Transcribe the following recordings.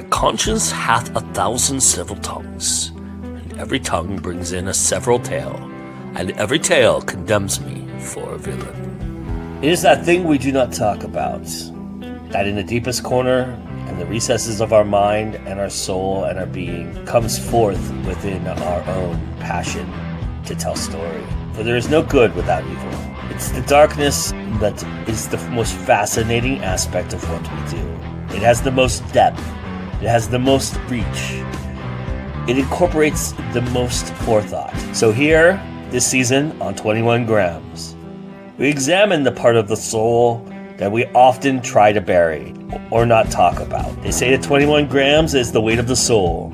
My conscience hath 1,000 civil tongues, and every tongue brings in a several tale, and every tale condemns me for a villain. It is that thing we do not talk about, that in the deepest corner and the recesses of our mind and our soul and our being comes forth within our own passion to tell story. For there is no good without evil. It's the darkness that is the most fascinating aspect of what we do. It has the most depth. It has the most reach. It incorporates the most forethought. So here, this season on 21 Grams, we examine the part of the soul that we often try to bury or not talk about. They say that 21 grams is the weight of the soul.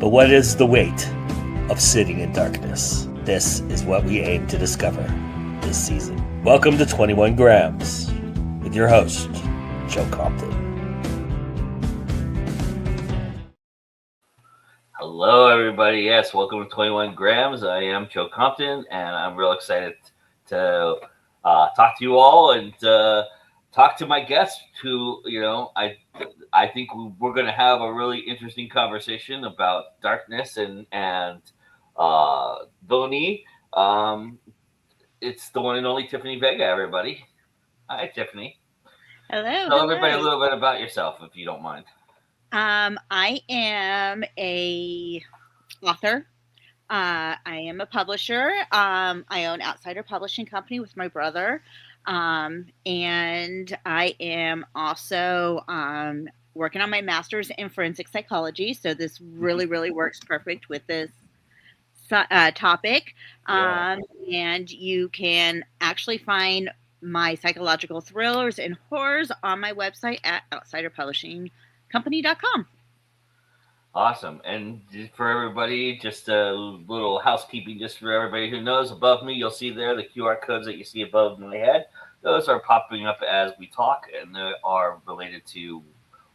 But what is the weight of sitting in darkness? This is what we aim to discover this season. Welcome to 21 Grams with your host, Joe Compton. Hello, everybody. Yes, welcome to 21 Grams. I am Joe Compton, and I'm real excited to talk to you all and talk to my guests who, I think we're going to have a really interesting conversation about darkness and villainy. It's the one and only Tiffany Vega, everybody. Hi, Tiffany. Tell everybody a little bit about yourself, if you don't mind. I am a author. I am a publisher. I own Outsider Publishing Company with my brother. And I am also working on my master's in forensic psychology. So this really, really works perfect with this topic. Yeah. And you can actually find my psychological thrillers and horrors on my website at outsiderpublishingcompany.com. Awesome. And for everybody, just a little housekeeping, just for everybody who knows, above me, you'll see there the QR codes that you see above my head. Those are popping up as we talk, and they are related to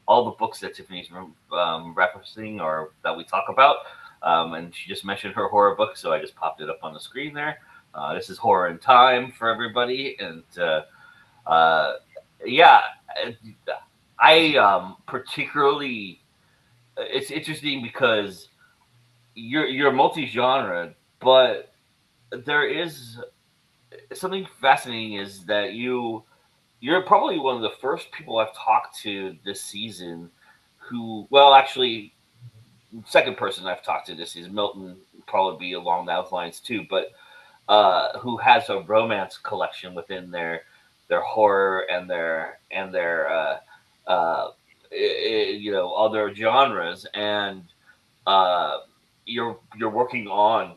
all the books that Tiffany's referencing or that we talk about. And she just mentioned her horror book, so I just popped it up on the screen there. This is Horror in Time for everybody. And I particularly... It's interesting because you're multi-genre, but there is something fascinating is that you're probably one of the first people I've talked to this season who, well, actually, second person I've talked to this season, Milton would probably be along those lines too, but who has a romance collection within their horror and their other genres, and you're working on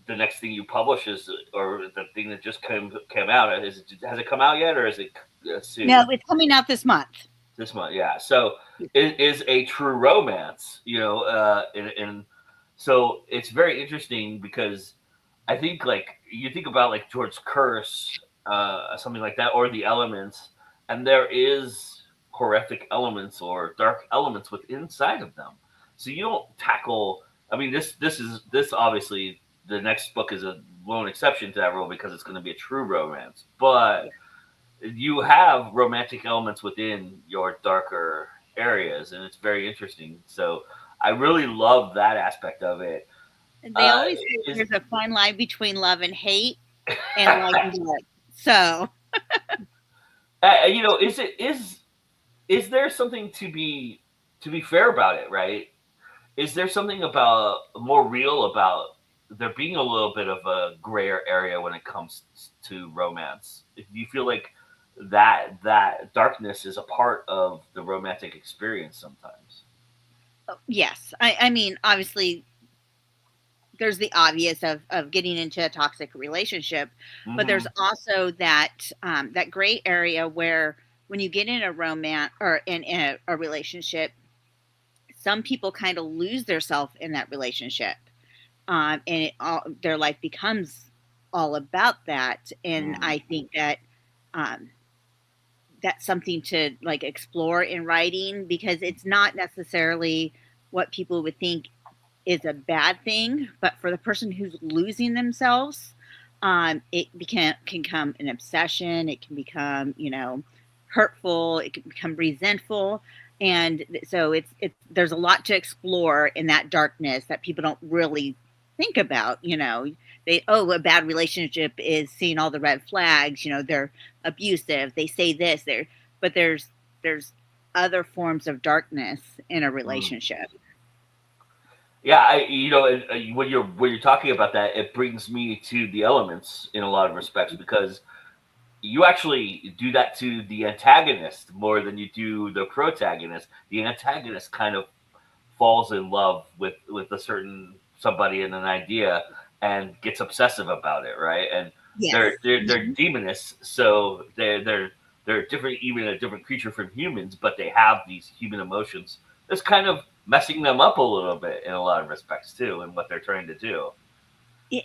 the next thing you publish or the thing that just came out. Has it come out yet, or is it soon? No, it's coming out this month. This month, yeah. So it is a true romance, and so it's very interesting because I think like you think about like George Curse, something like that, or The Elements, and there is horrific elements or dark elements within inside of them. So you don't tackle. I mean, this obviously the next book is a lone exception to that rule because it's going to be a true romance. But you have romantic elements within your darker areas, and it's very interesting. So I really love that aspect of it. They always say there's a fine line between love and hate, and like and blood. So, is there something to be fair about it, right? Is there something about more real about there being a little bit of a grayer area when it comes to romance? Do you feel like that darkness is a part of the romantic experience sometimes? Yes. I mean, obviously, there's the obvious of getting into a toxic relationship, but there's also that that gray area where when you get in a romance or in a relationship, some people kind of lose themselves in that relationship, and their life becomes all about that. And I think that that's something to like explore in writing, because it's not necessarily what people would think is a bad thing, but for the person who's losing themselves, it can become an obsession. It can become, hurtful. It can become resentful. And so it's there's a lot to explore in that darkness that people don't really think about. A bad relationship is seeing all the red flags. They're abusive, they say this, but there's other forms of darkness in a relationship. Yeah, when you're talking about that, it brings me to the elements in a lot of respects, because you actually do that to the antagonist more than you do the protagonist. The antagonist kind of falls in love with a certain somebody and an idea and gets obsessive about it, right? And Yes. they're demonists, so they're different, even a different creature from humans, but they have these human emotions. It's kind of messing them up a little bit in a lot of respects too, in what they're trying to do.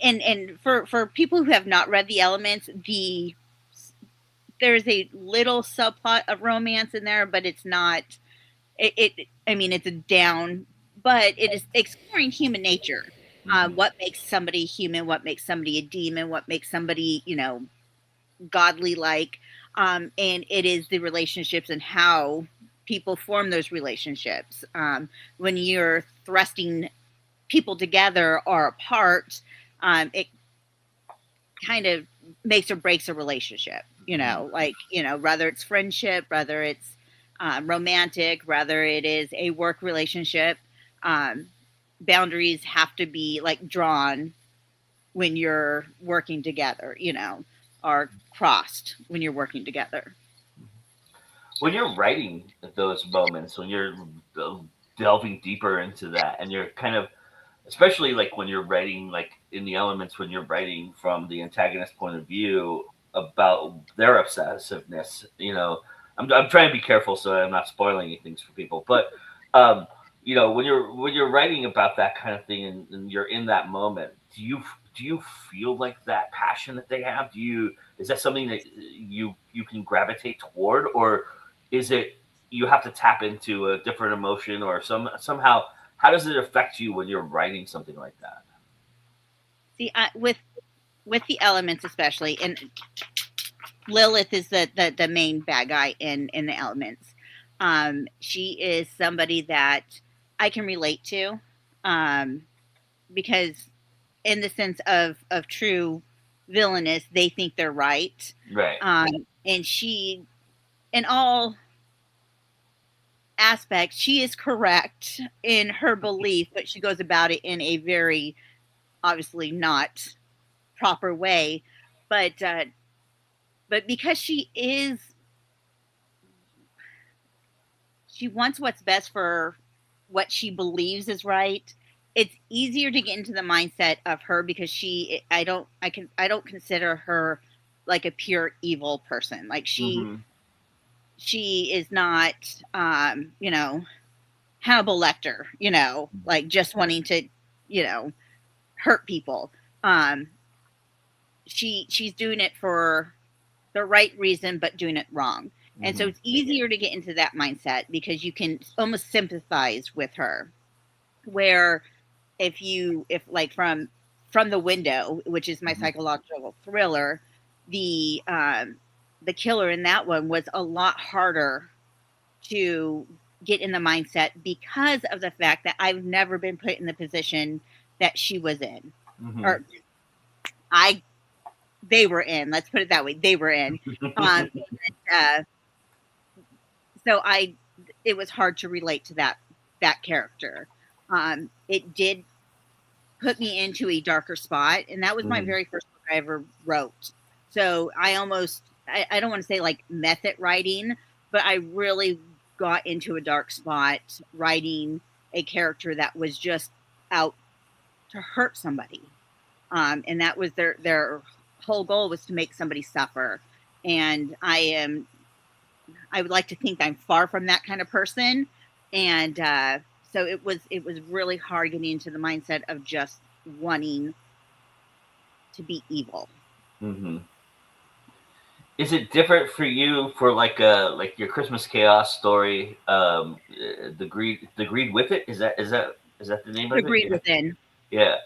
And for people who have not read the elements, there's a little subplot of romance in there, but it's not I mean, it's a down, but it is exploring human nature. What makes somebody human, what makes somebody a demon, what makes somebody godly like. And it is the relationships and how people form those relationships. When you're thrusting people together or apart, it kind of makes or breaks a relationship. Whether it's friendship, whether it's romantic, whether it is a work relationship, boundaries have to be like drawn when you're working together, or crossed when you're working together. When you're writing those moments, when you're delving deeper into that, and you're kind of, especially like when you're writing, like in the elements, when you're writing from the antagonist point of view about their obsessiveness, I'm trying to be careful so I'm not spoiling any things for people, but um, when you're writing about that kind of thing, and you're in that moment, do you feel like that passion that they have? Is that something that you can gravitate toward, or is it you have to tap into a different emotion, or somehow, how does it affect you when you're writing something like that? See, with the elements especially, and Lilith is the main bad guy in the elements. She is somebody that I can relate to, because in the sense of true villainous, they think they're right. Right. And she, in all aspects, she is correct in her belief, but she goes about it in a very obviously not proper way. But because she wants what's best for what she believes is right, it's easier to get into the mindset of her, because I don't consider her like a pure evil person. Like Hmm. she is not Hannibal Lecter, like just wanting to hurt people. um she's doing it for the right reason, but doing it wrong. And so Hmm. it's easier to get into that mindset because you can almost sympathize with her. Where if like from the window, which is my Hmm. psychological thriller, the killer in that one was a lot harder to get in the mindset because of the fact that I've never been put in the position that she was in, Hmm. or I they were in. Let's put it that way. They were in. Um, uh, so it was hard to relate to that character. It did put me into a darker spot, and that was my Hmm. very first book I ever wrote. So I don't want to say like method writing, but I really got into a dark spot writing a character that was just out to hurt somebody. And that was their whole goal, was to make somebody suffer. And I would like to think I'm far from that kind of person. And so it was really hard getting into the mindset of just wanting to be evil. Hmm. Is it different for you for like your Christmas Chaos story? The greed with it, is that the name of it? Agreed Yeah. within. Yeah.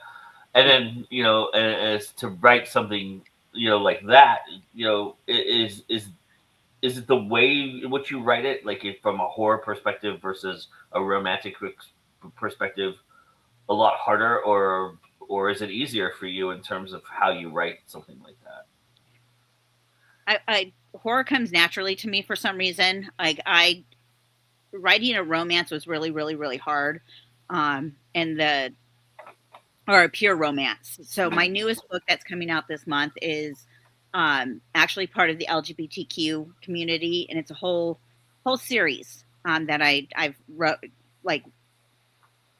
And Yeah. then and as to write something like that, is is it the way in which you write it, like if from a horror perspective versus a romantic perspective, a lot harder, or is it easier for you in terms of how you write something like that? I horror comes naturally to me for some reason. Like I writing a romance was really, really, really hard. And the or a pure romance. So my newest book that's coming out this month is actually part of the LGBTQ community, and it's a whole series that I've wrote like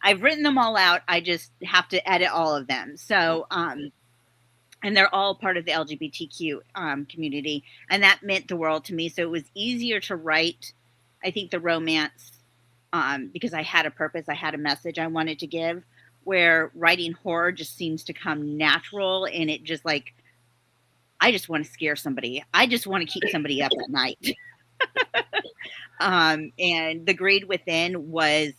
I've written them all out. I just have to edit all of them. So and they're all part of the LGBTQ community, and that meant the world to me. So it was easier to write, I think, the romance because I had a purpose, I had a message I wanted to give. Where writing horror just seems to come natural, and it just like I just want to scare somebody. I just want to keep somebody up at night. And The Greed Within was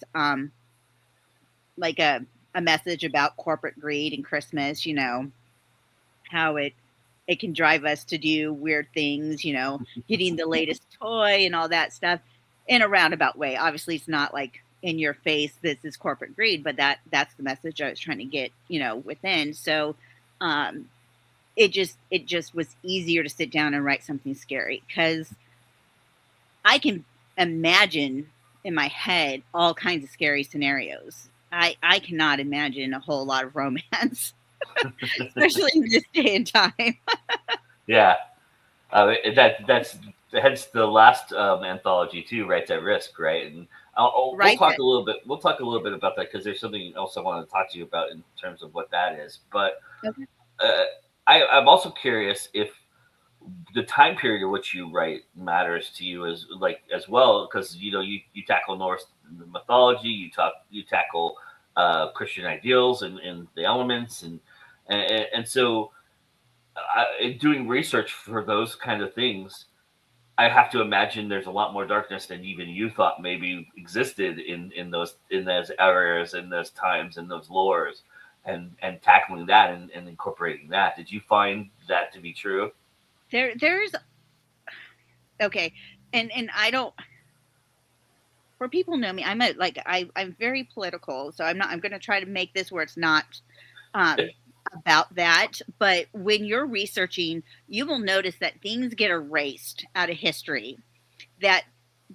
like a message about corporate greed and Christmas. You know how it can drive us to do weird things. You know, getting the latest toy and all that stuff in a roundabout way. Obviously, it's not like in your face, this is corporate greed, but that's the message I was trying to get, you know, within. So it just was easier to sit down and write something scary because I can imagine in my head all kinds of scary scenarios. I cannot imagine a whole lot of romance, especially in this day and time. Yeah, that's hence the last anthology too, Rights at Risk, right? And we'll talk a little bit. We'll talk a little bit about that because there's something else I want to talk to you about in terms of what that is. But Okay. I'm also curious if the time period in which you write matters to you as well, because you know you tackle Norse mythology, you tackle Christian ideals and the elements, and so in doing research for those kind of things, I have to imagine there's a lot more darkness than even you thought maybe existed in those areas, in those times, in those lores, and tackling that and incorporating that. Did you find that to be true? There's okay, and I don't. For people know me, I'm very political, so I'm going to try to make this where it's not um, about that. But when you're researching, you will notice that things get erased out of history that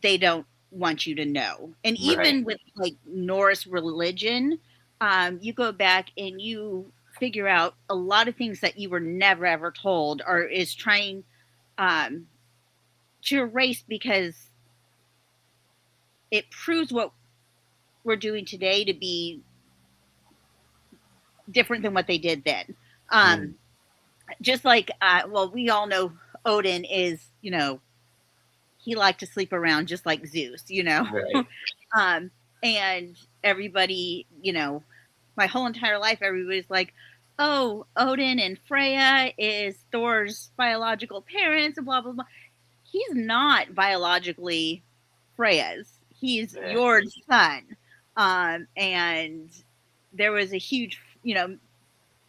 they don't want you to know. And even with like Norse religion, you go back and you figure out a lot of things that you were never ever told or is trying to erase because it proves what we're doing today to be different than what they did then. Just like, well, we all know Odin is, you know, he liked to sleep around just like Zeus, you know. Right. And everybody, you know, my whole entire life, everybody's like, oh, Odin and Freya is Thor's biological parents and blah, blah, blah. He's not biologically Freya's. He's Jord's son. And there was a huge, you know,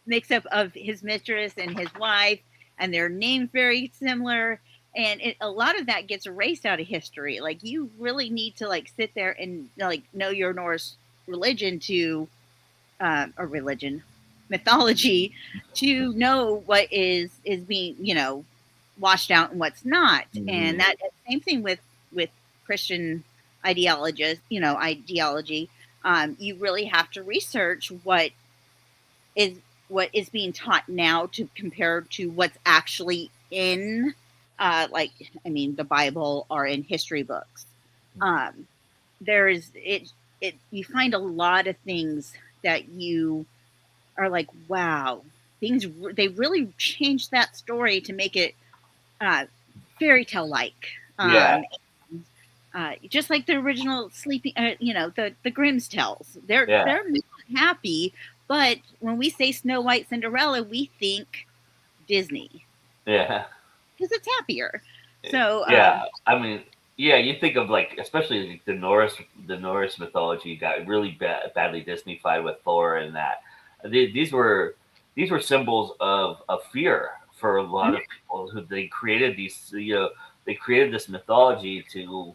mix up of his mistress and his wife, and their names very similar. And a lot of that gets erased out of history. Like you really need to like sit there and like know your Norse religion to, or religion, mythology, to know what is being, you know, washed out and what's not. And that same thing with Christian ideology. You really have to research what is being taught now to compare to what's actually in the Bible or in history books. There is you find a lot of things that you are like, wow, they really changed that story to make it fairy tale like. Just like the original sleeping, the Grimm's tales. They're not happy, but when we say Snow White, Cinderella, we think Disney. Yeah, because it's happier. So I mean, you think of like, especially the Norse mythology got really badly Disneyfied with Thor, and that these were symbols of fear for a lot of people who they created these they created this mythology to,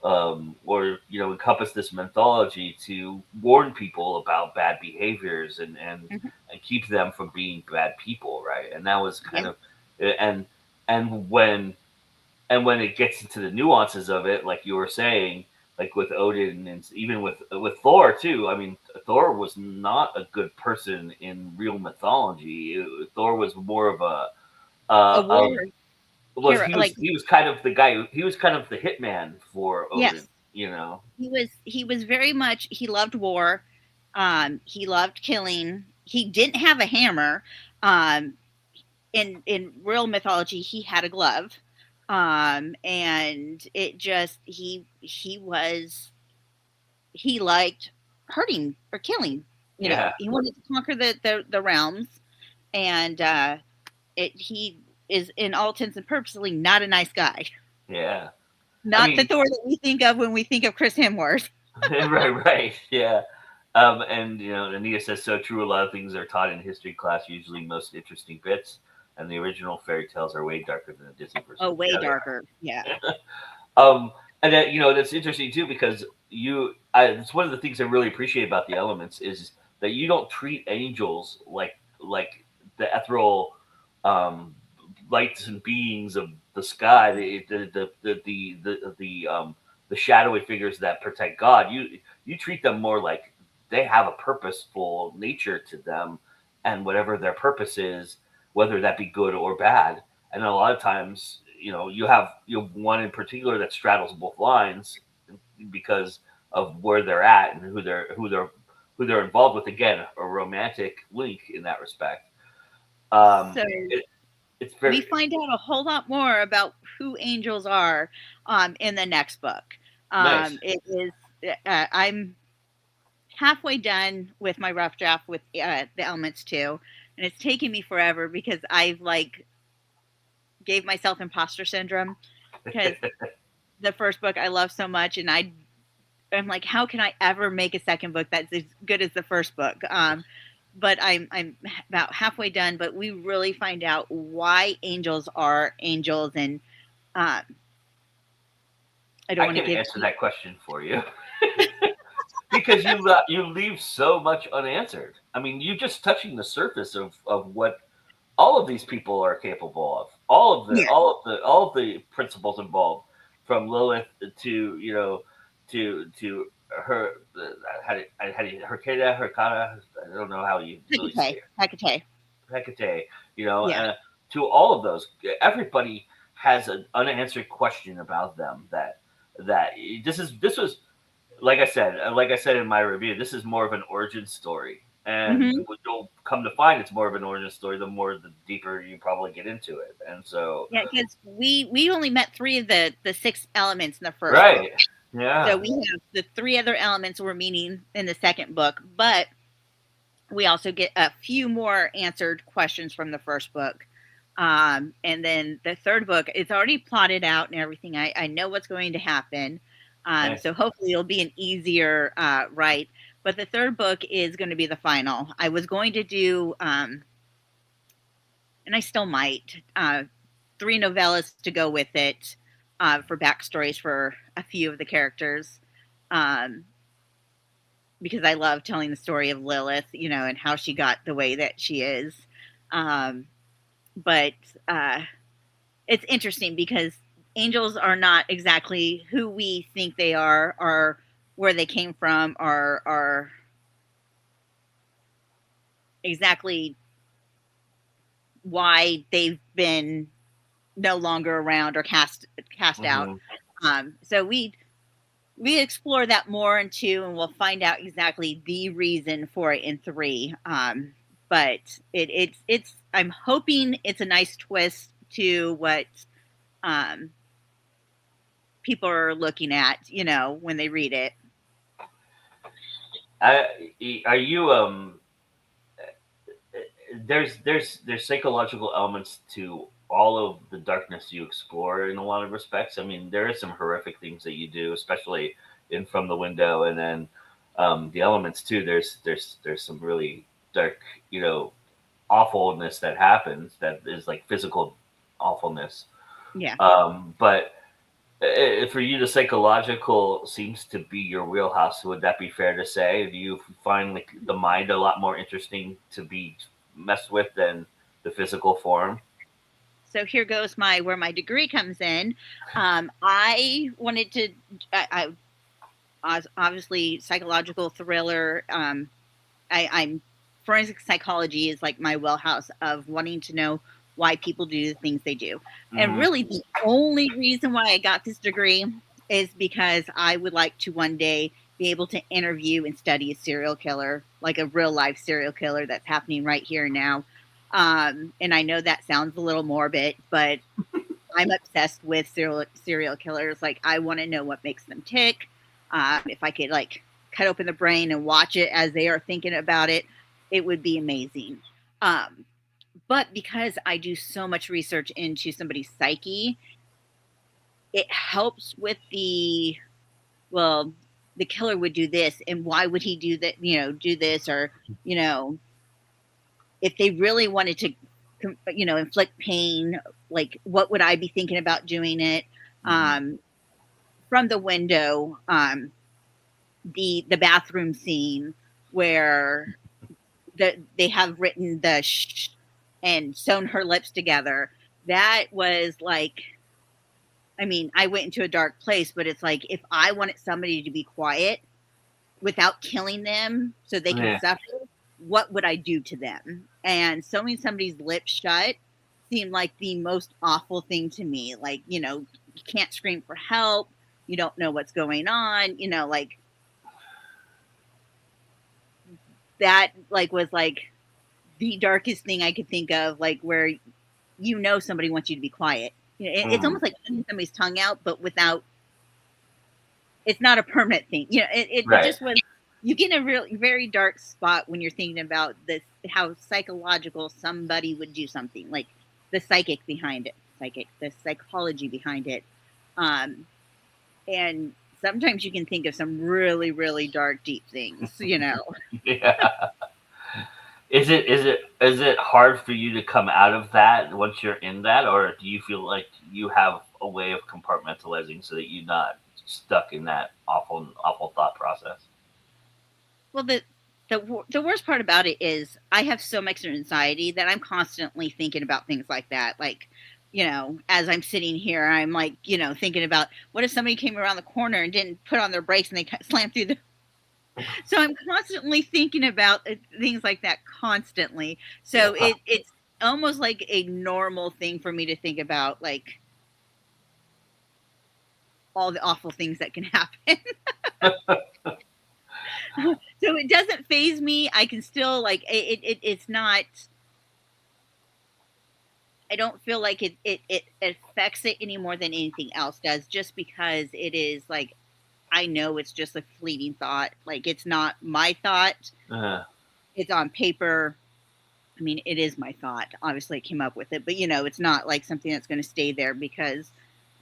or encompass this mythology to warn people about bad behaviors Mhm. and keep them from being bad people, right? And that was kind Yeah. of, and and when and when it gets into the nuances of it, like you were saying, like with Odin and even with Thor too. I mean, Thor was not a good person in real mythology. Thor was more of A war a was hero, like, he was kind of the guy. He was kind of the hitman for Odin. yes, You know. he was very much, he loved war. He loved killing. He didn't have a hammer. Um, in real mythology, he had a glove. And it just he liked hurting or killing. Yeah. He wanted to conquer the realms, and he is, in all intents and purposes, not a nice guy. Yeah. I Not the mean, Thor that we think of when we think of Chris Hemsworth. right, right, yeah. And Anita says so true. A lot of things are taught in history class, usually most interesting bits, and the original fairy tales are way darker than the Disney Oh, versions. way Yeah, they darker. Yeah. are. And that that's interesting too because it's one of the things I really appreciate about the elements is that you don't treat angels like the ethereal um, lights and beings of the sky, the shadowy figures that protect God. You treat them more like they have a purposeful nature to them, and whatever their purpose is, whether that be good or bad. And a lot of times, you have one in particular that straddles both lines because of where they're at and who they're involved with. Again, a romantic link in that respect. So It, it's we very find out a whole lot more about who angels are in the next book. nice. It is. I'm halfway done with my rough draft with the elements too, and it's taken me forever because I've like gave myself imposter syndrome because the first book I love so much, and I'm like, how can I ever make a second book that's as good as the first book? But I'm about halfway done. But we really find out why angels are angels, and um, I don't I want to can give answer that question for you because you leave so much unanswered. I mean, you're just touching the surface of what all of these people are capable of. yeah, All of the principles involved, from Lilith to to her how do you Herkata Herkata. I don't know how you really say Hecate, it. Hecate, Hecate. yeah. To all of those, everybody has an unanswered question about them. That this was like I said in my review, this is more of an origin story. And Hmm. what you'll come to find, it's more of an origin story the deeper you probably get into it. And so, Yeah, because we only met three of the six elements in the first book. right, yeah, So we have the three other elements we're meeting in the second book, but we also get a few more answered questions from the first book. And then the third book, it's already plotted out and everything. I know what's going to happen. nice. So hopefully it'll be an easier write. But the third book is going to be the final. I was going to do, and I still might, three novellas to go with it for backstories for a few of the characters. Um, because I love telling the story of Lilith, and how she got the way that she is. Um, but it's interesting because angels are not exactly who we think they are, or where they came from, or exactly why they've been no longer around or cast out. Hmm. So we explore that more in two, and we'll find out exactly the reason for it in three. But it's I'm hoping it's a nice twist to what um, people are looking at, when they read it. Are you there's psychological elements to all of the darkness you explore in a lot of respects. I mean, there is some horrific things that you do, especially in From the Window, and then the elements too. There's some really dark, awfulness that happens that is like physical awfulness. Yeah. But for you, the psychological seems to be your wheelhouse. Would that be fair to say? Do you find like the mind a lot more interesting to be messed with than the physical form? So here goes where my degree comes in. I wanted to. Obviously psychological thriller. I'm forensic psychology is like my wellhouse of wanting to know why people do the things they do. And Hmm. really, the only reason why I got this degree is because I would like to one day be able to interview and study a serial killer, like a real life serial killer that's happening right here and now. And I know that sounds a little morbid, but I'm obsessed with serial killers. Like, I want to know what makes them tick. If I could like cut open the brain and watch it as they are thinking about it, it would be amazing. Um, but because I do so much research into somebody's psyche, it helps with well, the killer would do this, and why would he do that? Do this, or you know, if they really wanted to, inflict pain, like what would I be thinking about doing it? Hmm. Um, from the window, the bathroom scene where they have written the shh and sewn her lips together. That was like, I mean, I went into a dark place, but it's like if I wanted somebody to be quiet without killing them so they can Yeah. suffer, what would I do to them? And sewing somebody's lips shut seemed like the most awful thing to me. Like, you can't scream for help. You don't know what's going on. Like that, like was like the darkest thing I could think of. Like where somebody wants you to be quiet. It's Hmm. almost like cutting somebody's tongue out, but without. It's not a permanent thing. It Right. just was. You get in a real very dark spot when you're thinking about this, how psychological somebody would do something, like the the psychology behind it. Um, and sometimes you can think of some really, really dark, deep things. Yeah. Is it hard for you to come out of that once you're in that, or do you feel like you have a way of compartmentalizing so that you're not stuck in that awful thought process? Well, the worst part about it is I have so much anxiety that I'm constantly thinking about things like that. Like, as I'm sitting here, I'm like, thinking about what if somebody came around the corner and didn't put on their brakes and they slammed through the. So I'm constantly thinking about things like that constantly. So Yeah. it's almost like a normal thing for me to think about, like all the awful things that can happen. So it doesn't phase me. I can still like it's not. I don't feel like it affects it any more than anything else does, just because it is like I know it's just a fleeting thought. Like it's not my thought. Uh, It's on paper. I mean, it is my thought. Obviously, I came up with it, but it's not like something that's going to stay there because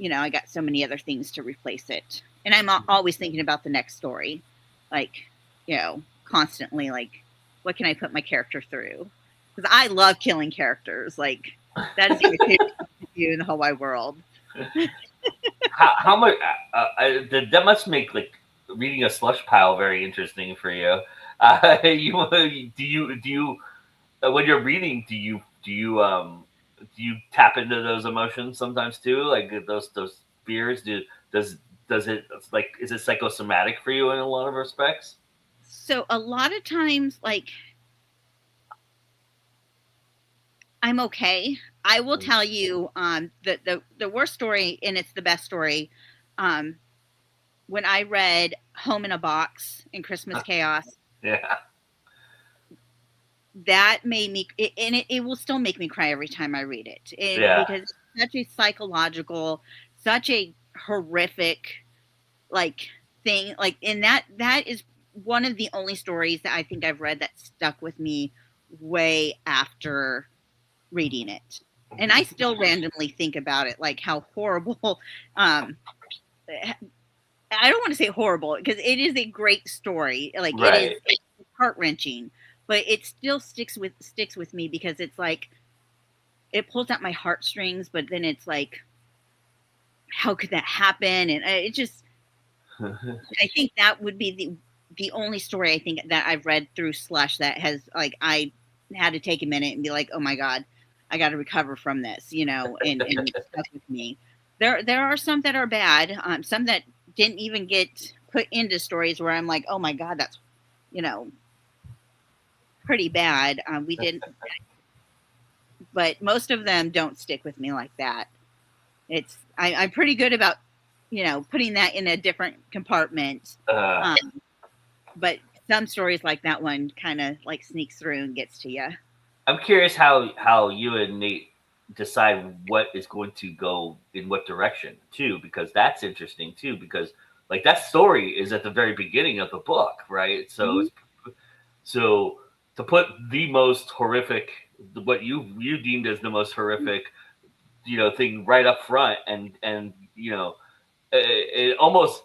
I got so many other things to replace it, and I'm always thinking about the next story, like constantly, like what can I put my character through? Because I love killing characters. Like that is my favorite thing to do in the whole wide world. how much that must make like reading a slush pile very interesting for you. Do you when you're reading, do you tap into those emotions sometimes too, like those fears? Does it, like, is it psychosomatic for you in a lot of respects? So a lot of times, like I'm okay. I will tell you, the worst story, and it's the best story. Um, when I read Home in a Box in Christmas Chaos, Yeah. that made me, and it will still make me cry every time I read it, Yeah. because it's such a psychological, such a horrific like thing. Like, and that is one of the only stories that I think I've read that stuck with me way after reading it. And I still randomly think about it, like how horrible. Um, I don't want to say horrible because it is a great story. Like it is Right. heart wrenching, but it still sticks with me because it's like it pulls out my heartstrings. But then it's like how could that happen? And it just, I think that would be the only story I think that I've read through Slush that has like I had to take a minute and be like, oh my god, I got to recover from this, you know, and it stuck with me. There are some that are bad, some that didn't even get put into stories where I'm like, oh my god, that's, you know, pretty bad. We didn't, but most of them don't stick with me like that. I'm pretty good about, you know, putting that in a different compartment. But some stories like that one kind of like sneaks through and gets to you. I'm curious how you and Nate decide what is going to go in what direction too, because that's interesting too. Because like that story is at the very beginning of the book, right? So Mm-hmm. so to put the most horrific, what you deemed as the most horrific, you know, thing right up front, and you know, it almost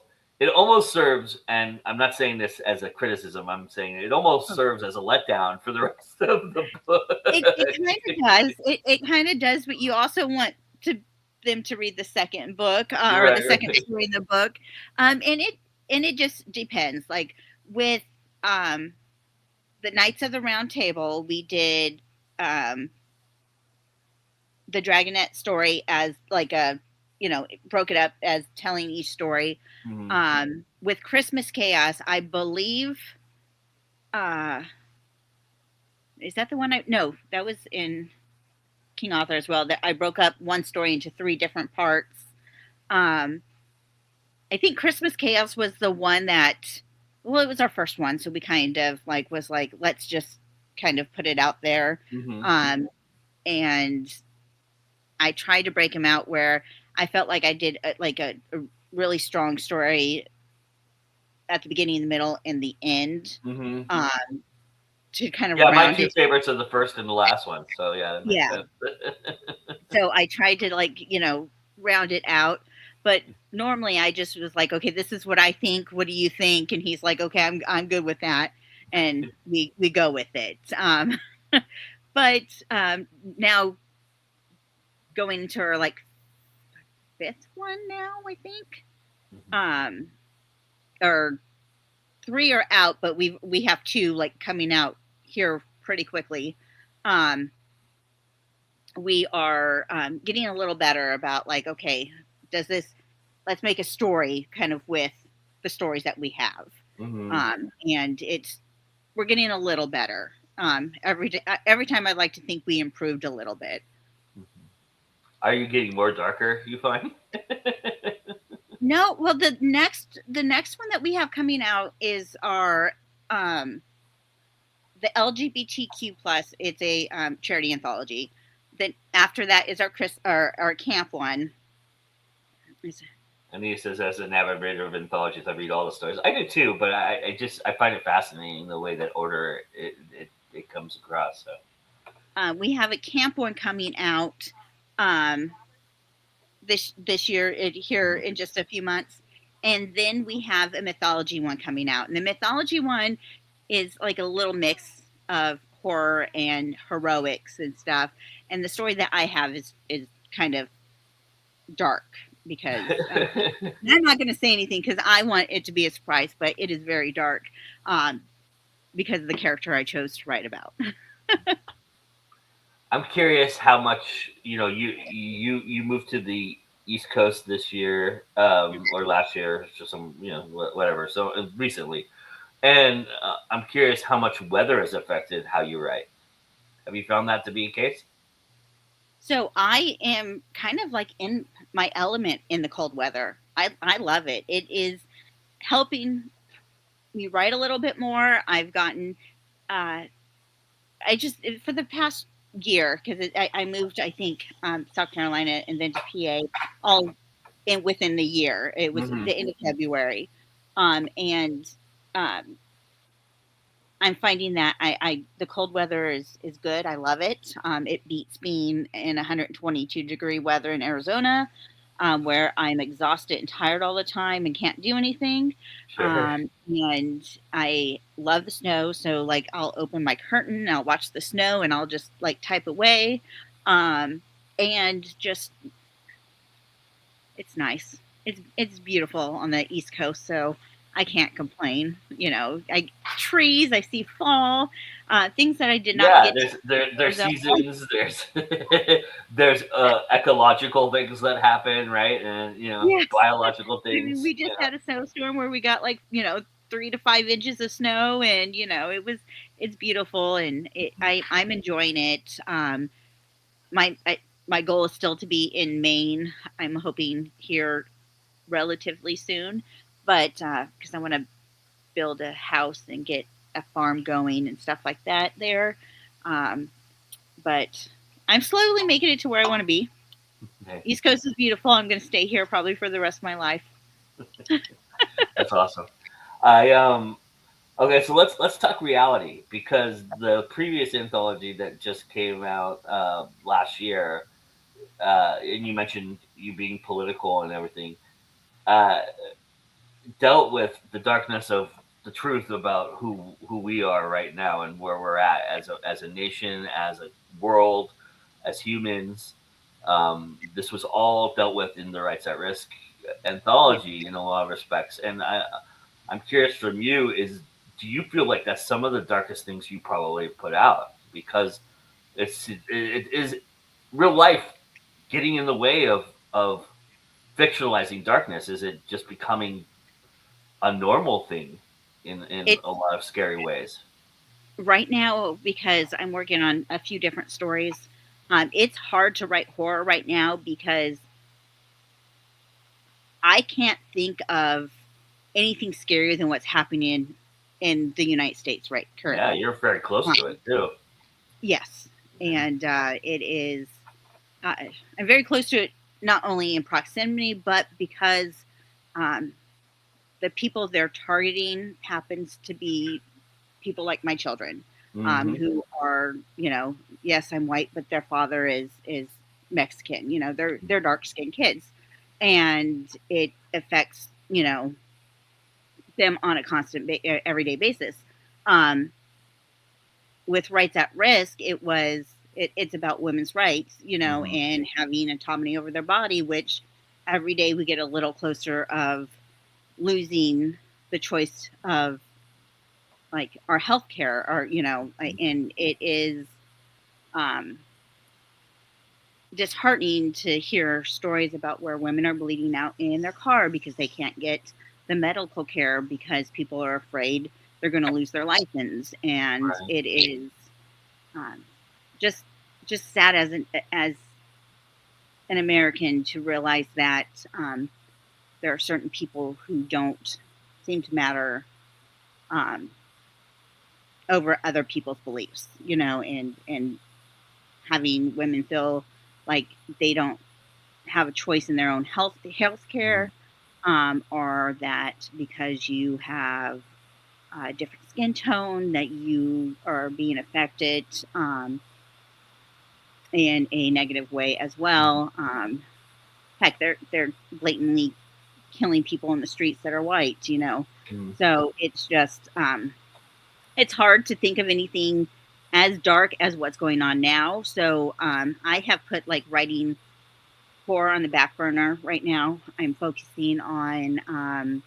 serves, and I'm not saying this as a criticism, I'm saying it almost serves as a letdown for the rest of the book. It kind of does. It kind of does, but you also want to them to read the second book or the Right, second right. story in the book, and it just depends. Like with um, the Knights of the Round Table, we did um, the Dragonette story as like a, you know, broke it up as telling each story. Mhm. With Christmas Chaos, I believe. Uh, is that the one I? No, that was in King Arthur as well. That I broke up one story into 3 different parts. Um, I think Christmas Chaos was the one that. Well, it was our first one, so we kind of like was like, let's just kind of put it out there. Mhm. And I tried to break them out where I felt like I did a really strong story at the beginning, the middle, and the end, Mhm. to kind of Yeah, my round two it. favorites are the first and the last one. So yeah, that makes Yeah. sense. So I tried to like, you know, round it out. But normally I just was like, okay, this is what I think. What do you think? And he's like, okay, I'm good with that. And we go with it. But now going into our like 5th one now, I think. Um, or 3 are out, but we have 2 like coming out here pretty quickly. Um, we are getting a little better about like, okay, does this? Let's make a story kind of with the stories that we have, Mhm. and we're getting a little better. Every time I'd like to think we improved a little bit. Are you getting more darker? You find? No, well the next one that we have coming out is our um, the LGBTQ plus. It's a charity anthology. Then after that is our camp one. And he says, as an avid reader of anthologies, I read all the stories. I do too, but I find it fascinating the way that order it comes across. So. We have a camp one coming out um, this year here in just a few months, and then we have a mythology one coming out. And the mythology one is like a little mix of horror and heroics and stuff. And the story that I have is kind of dark because I'm not going to say anything because I want it to be a surprise, but it is very dark because of the character I chose to write about. I'm curious how much you moved to the East Coast this year or last year, just some whatever. So recently, and I'm curious how much weather has affected how you write. Have you found that to be a case? So I am kind of like in my element in the cold weather. I love it. It is helping me write a little bit more. I've gotten, uh, I just, for the past year, because I moved, I think, South Carolina and then to PA all within the year. It was Mm-hmm. the end of February. And um, I'm finding that the cold weather is good. I love it. It beats being in 122-degree weather in Arizona, where I'm exhausted and tired all the time and can't do anything. Sure. And I love the snow, so like I'll open my curtain, I'll watch the snow, and I'll just like type away, and just, it's nice. It's beautiful on the East Coast, so I can't complain. Trees I see fall, things that I did not Yeah, get to there's though. seasons, there's there's ecological things that happen, right? And Yes, biological I mean things. we just had a snowstorm where we got like 3 to 5 inches of snow, and it's beautiful, and I'm enjoying it. My I, my goal is still to be in Maine. I'm hoping here relatively soon, but because I want to build a house and get a farm going and stuff like that there. Um, but I'm slowly making it to where I want to be. Okay, East Coast is beautiful. I'm going to stay here probably for the rest of my life. that's awesome. I Okay, so let's talk reality, because the previous anthology that just came out last year, and you mentioned you being political and everything, uh, dealt with the darkness of the truth about who we are right now and where we're at as a nation, as a world, as humans. This was all dealt with in the Rights at Risk Yeah. anthology in a lot of respects, and I'm curious from you, is do you feel like that's some of the darkest things you probably put out, because it is real life getting in the way of fictionalizing darkness? Is it just becoming a normal thing in It's a lot of scary ways? right now because I'm working on a few different stories. It's hard to write horror right now because I can't think of anything scarier than what's happening in the United States right Yeah, currently. you're very close to Um, it too. yes, and it is. Uh, I'm very close to it, not only in proximity, but because um, the people they're targeting happens to be people like my children, Hmm. who are, yes, I'm white, but their father is Mexican. They're dark skinned kids, and it affects them on a constant, everyday basis. Um, with Rights at Risk, it's about women's rights, Hmm. and having autonomy over their body, which every day we get a little closer of losing the choice of like our health care, or and it is um, disheartening to hear stories about where women are bleeding out in their car because they can't get the medical care because people are afraid they're going to lose their license, and Right. it is um, just just sad as an American to realize that there are certain people who don't seem to matter um, over other people's beliefs, and having women feel like they don't have a choice in their own health care, or that because you have a different skin tone that you are being affected in a negative way as well. Heck, they're blatantly killing people in the streets that are white, Mhm. So it's just it's hard to think of anything as dark as what's going on now. So I have put like writing horror on the back burner right now. I'm focusing on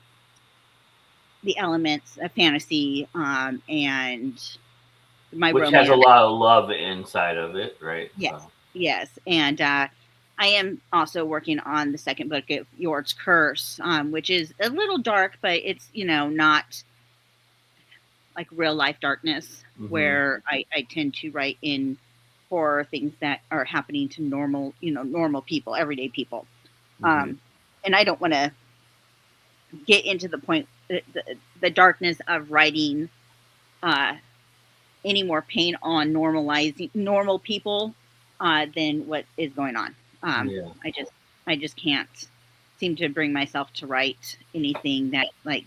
the elements of fantasy and my Which has a romance. lot of love inside of it, right? Yes, So. yes, and I am also working on the second book of Yord's Curse, which is a little dark, but it's not like real life darkness, Hmm. where I tend to write in horror things that are happening to normal people, everyday people. Hmm. Um, and I don't want to get into the point, the darkness of writing uh, any more pain on normalizing normal people than what is going on. Yeah. I just can't seem to bring myself to write anything that it's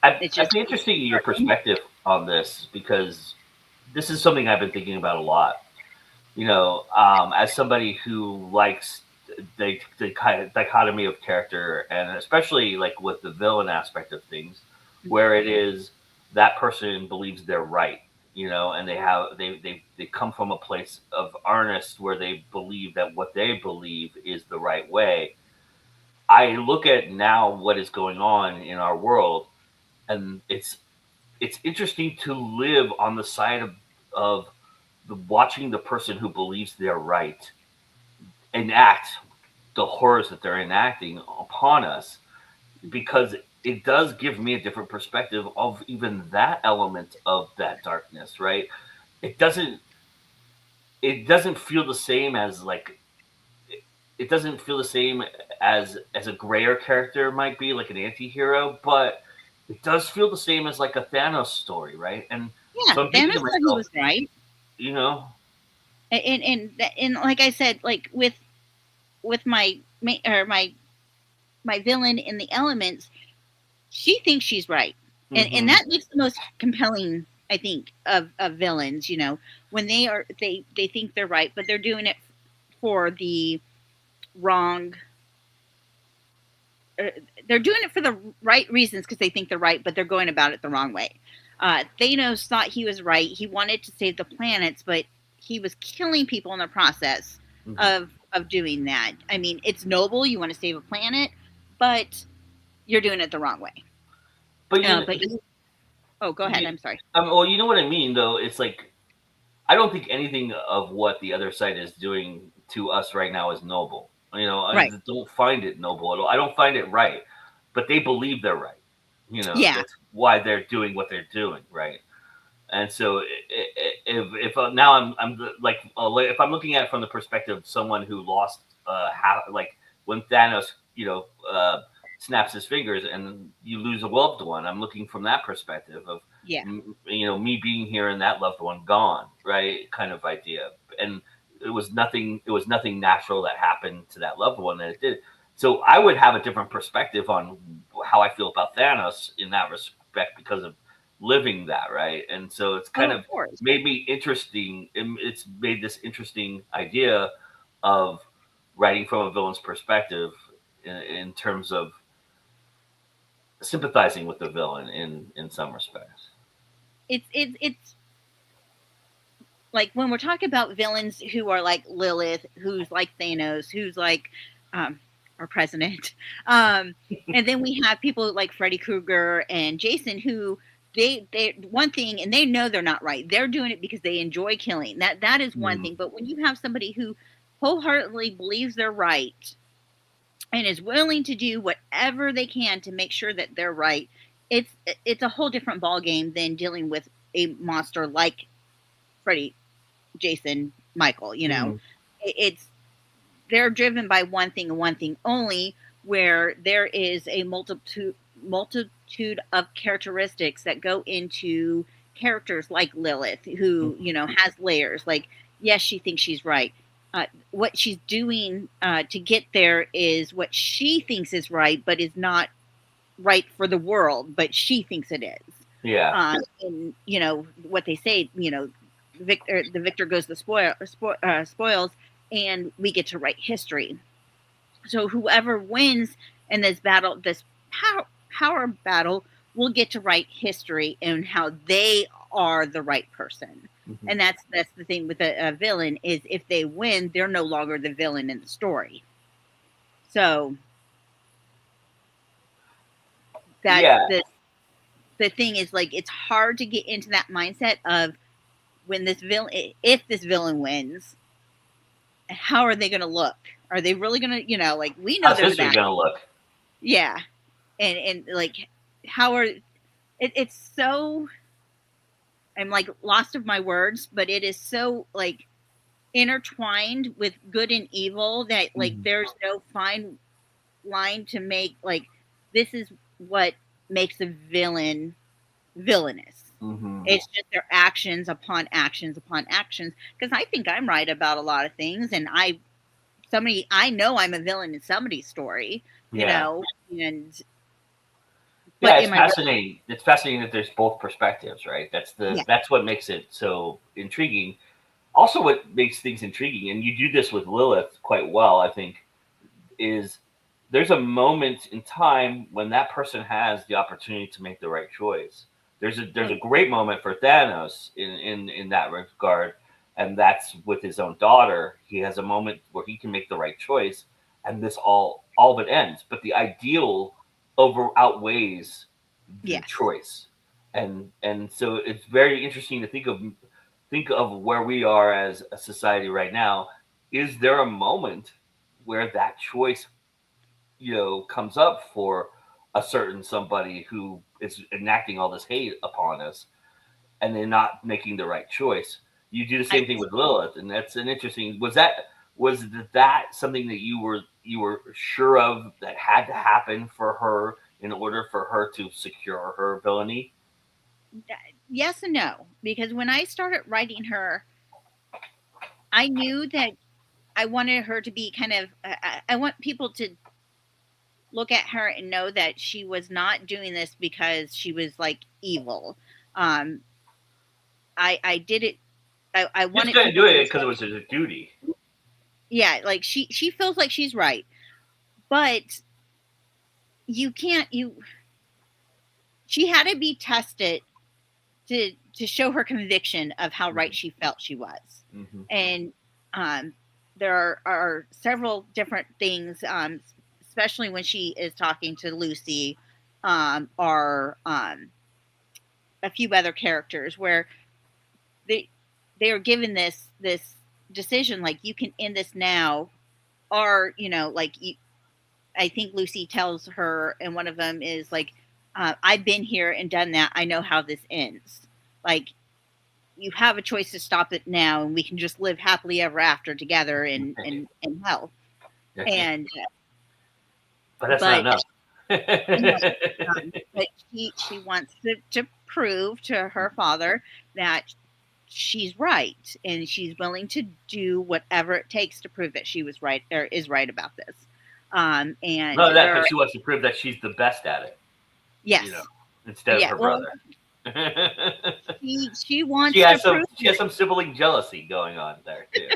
I'd just be interested in your disheartening. perspective on this, because this is something I've been thinking about a lot. As somebody who likes the kind of dichotomy of character, and especially like with the villain aspect of things, Mhm. where it is that person believes they're right, and they come from a place of earnest where they believe that what they believe is the right way. I look at now what is going on in our world, and it's interesting to live on the side of watching the person who believes they're right enact the horrors that they're enacting upon us, because it does give me a different perspective of even that element of that darkness, right? It doesn't feel the same as like it doesn't feel the same as a grayer character might be, like an anti-hero, but it does feel the same as like a Thanos story, right? And Yeah, so I'm thinking Thanos to said he myself, was right. you know, And like I said, like with my villain in the elements, she thinks she's right, and hmm that makes the most compelling, I think, of villains. When they think they're right, but they're doing it for the wrong. They're doing it for the right reasons because they think they're right, but they're going about it the wrong way. Thanos thought he was right. He wanted to save the planets, but he was killing people in the process hmm of doing that. I mean, it's noble. You want to save a planet, but you're doing it the wrong way. but Oh, go ahead. you, I'm sorry. well, you know what I mean, though. It's like I don't think anything of what the other side is doing to us right now is noble. I Right. just don't find it noble at all. I don't find it right, but they believe they're right. Yeah. That's why they're doing what they're doing, right? And so if now like if I'm looking at it from the perspective of someone who lost like when Thanos snaps his fingers and you lose a loved one, I'm looking from that perspective of Yeah. me being here and that loved one gone, right? Kind of idea. And it was nothing natural that happened to that loved one that it did. So I would have a different perspective on how I feel about Thanos in that respect because of living that, right? And so it's kind Oh, of of course. made me interesting. It's made this interesting idea of writing from a villain's perspective in terms of sympathizing with the villain in some respects. It's like when we're talking about villains who are like Lilith, who's like Thanos, who's like um, our president, and then we have people like Freddy Krueger and Jason who they one thing, and they know they're not right. They're doing it because they enjoy killing. That is one Mm. thing. But when you have somebody who wholeheartedly believes they're right and is willing to do whatever they can to make sure that they're right, it's a whole different ball game than dealing with a monster like Freddy, Jason, Michael. Mm. It's they're driven by one thing and one thing only, where there is a multitude of characteristics that go into characters like Lilith, who has layers. Like, yes, she thinks she's right. What she's doing to get there is what she thinks is right, but is not right for the world, but she thinks it is. Yeah. And what they say, the victor goes the spoils, and we get to write history. So whoever wins in this battle, this power battle, will get to write history and how they are the right person. Mhm. And that's the thing with a villain, is if they win, they're no longer the villain in the story. So that's Yeah. the thing is, like, it's hard to get into that mindset of when if this villain wins, how are they going to look? Are they really going to, like, we know How's they're history bad. gonna look? Yeah. And like, how are it's so, I'm like lost of my words, but it is so like intertwined with good and evil that like Mhm. there's no fine line to make, like, this is what makes a villain villainous. Mhm. It's just their actions upon actions upon actions. Because I think I'm right about a lot of things, and I know I'm a villain in somebody's story, Yeah. and Yeah, but it's am I really? fascinating. It's fascinating that there's both perspectives, right? Yeah, That's what makes it so intriguing. Also, what makes things intriguing, and you do this with Lilith quite well, I think, is there's a moment in time when that person has the opportunity to make the right choice, There's a great moment for Thanos in that regard, and that's with his own daughter. He has a moment where he can make the right choice, and this all of it ends. But the ideal outweighs the Yes. choice, and so it's very interesting to think of where we are as a society right now. Is there a moment where that choice, comes up for a certain somebody who is enacting all this hate upon us, and they're not making the right choice? You do the same thing with Lilith, and that's an interesting. Was that something that you were sure of that had to happen for her in order for her to secure her ability? Yes and no, because when I started writing her, I knew that I wanted her to be kind of. I want people to look at her and know that she was not doing this because she was like evil. I did it. I Just wanted couldn't do people it to because it was a duty. yeah, like she feels like she's right, but you can't. She had to be tested to show her conviction of how right she felt she was. Mm-hmm. And there are several different things, especially when she is talking to Lucy, or a few other characters where they are given this decision, like, you can end this now, or like, I think Lucy tells her, and one of them is like, I've been here and done that, I know how this ends. Like, you have a choice to stop it now, and we can just live happily ever after together in hell. And but that's not enough. But she wants to prove to her father that she's right, and she's willing to do whatever it takes to prove that she was right, or is right about this. And no, that, but she wants to prove that she's the best at it. Yes, instead of her brother. She wants. She has some sibling jealousy going on there too.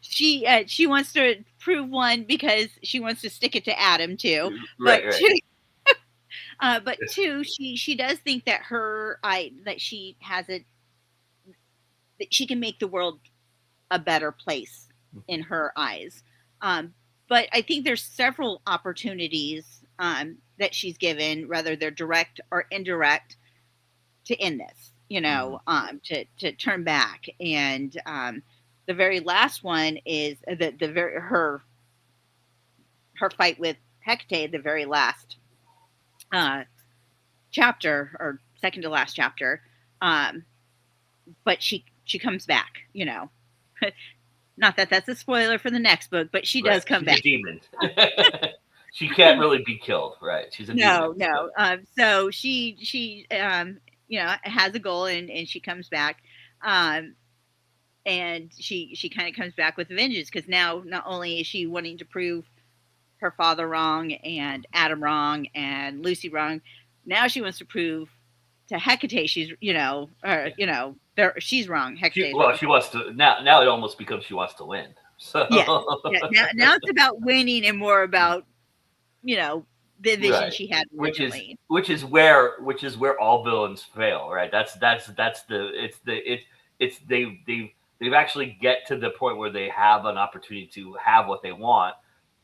She wants to prove, one, because she wants to stick it to Adam too, right. But two, she does think that that she has it, that she can make the world a better place in her eyes. But I think there's several opportunities that she's given, whether they're direct or indirect, to end this, to turn back. And the very last one is her fight with Hecate, the very last chapter, or second to last chapter. But she comes back, not that that's a spoiler for the next book, but she does come back. A demon. She can't really be killed, right? She's a demon. No. So she has a goal, and she comes back, and she kind of comes back with vengeance, because now not only is she wanting to prove her father wrong, and Adam wrong, and Lucy wrong, now she wants to prove to Hecate she's she's wrong. Hecate. She wants to now. It almost becomes she wants to win. So now it's about winning, and more about the vision she had originally. Which is where all villains fail, right? They've actually get to the point where they have an opportunity to have what they want,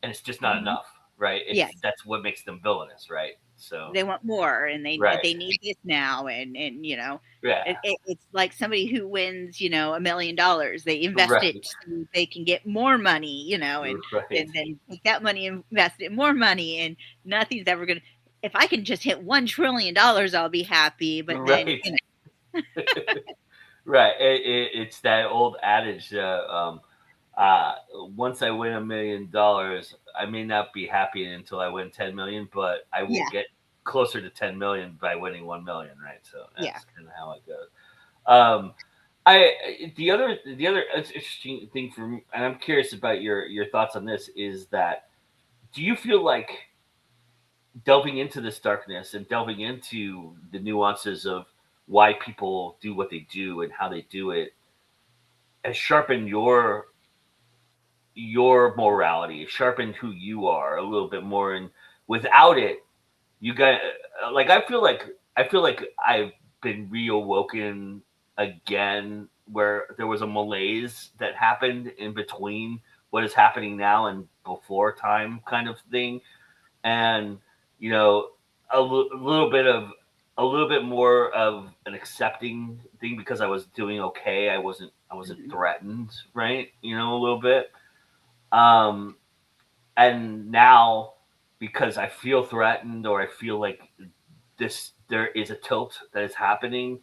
and it's just not enough, right? That's what makes them villainous, right? So they want more, and they need this now, and it's like somebody who wins $1 million. They invest it so they can get more money, and then take that money and invest it in more money, and nothing's ever gonna. If I can just hit $1 trillion, I'll be happy. But then right, it's that old adage. Once I win $1 million, I may not be happy until I win 10 million, but I will get closer to 10 million by winning 1 million, right? So that's kind of how it goes. The other interesting thing for me, and I'm curious about your thoughts on this, is that, do you feel like delving into this darkness and delving into the nuances of why people do what they do and how they do it has sharpened your morality, sharpened who you are a little bit more? And without it, you got, like, I feel like I feel like I've been reawoken again, where there was a malaise that happened in between what is happening now and before time, kind of thing. And you know, a little bit more of an accepting thing, because I was doing okay. I wasn't threatened, right? You know, a little bit. Um, and now, because I feel threatened, or I feel like there is a tilt that is happening,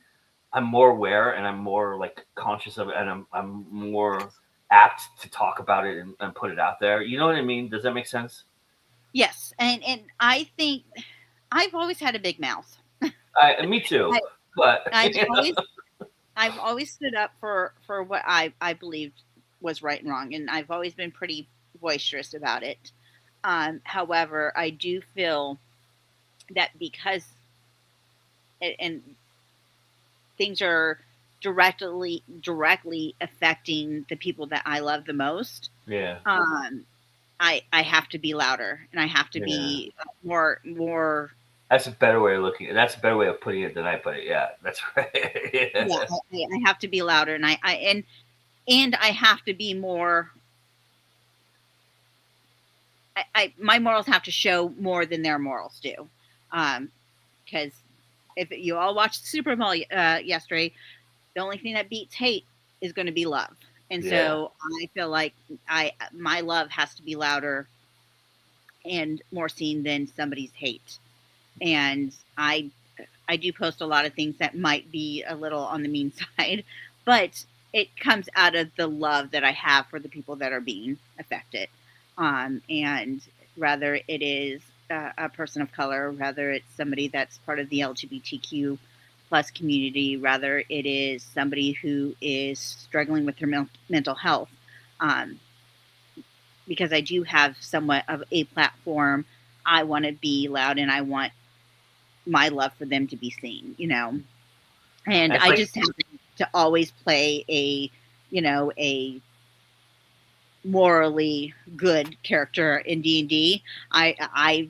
I'm more aware, and I'm more like conscious of it, and I'm more apt to talk about it, and put it out there. You know what I mean? Does that make sense? Yes, and I think I've always had a big mouth. Me too. I, But I've always I've always stood up for what I believed was right and wrong, and I've always been pretty boisterous about it. However, I do feel that because and things are directly affecting the people that I love the most, yeah, I have to be louder, and I have to yeah. be more. That's a better way of looking. That's a better way of putting it than I put it. Yeah, that's right. Yeah, Yeah. I have to be louder, and and I have to be more. My morals have to show more than their morals do, because if you all watched the Super Bowl yesterday, the only thing that beats hate is going to be love, and Yeah. so I feel like my love has to be louder and more seen than somebody's hate, and I do post a lot of things that might be a little on the mean side, but it comes out of the love that I have for the people that are being affected. And whether it is a person of color, whether it's somebody that's part of the LGBTQ plus community, whether it is somebody who is struggling with their mental health, um, because I do have somewhat of a platform, I want to be loud, and I want my love for them to be seen, and It's I like just happen to always play a morally good character in D&D. I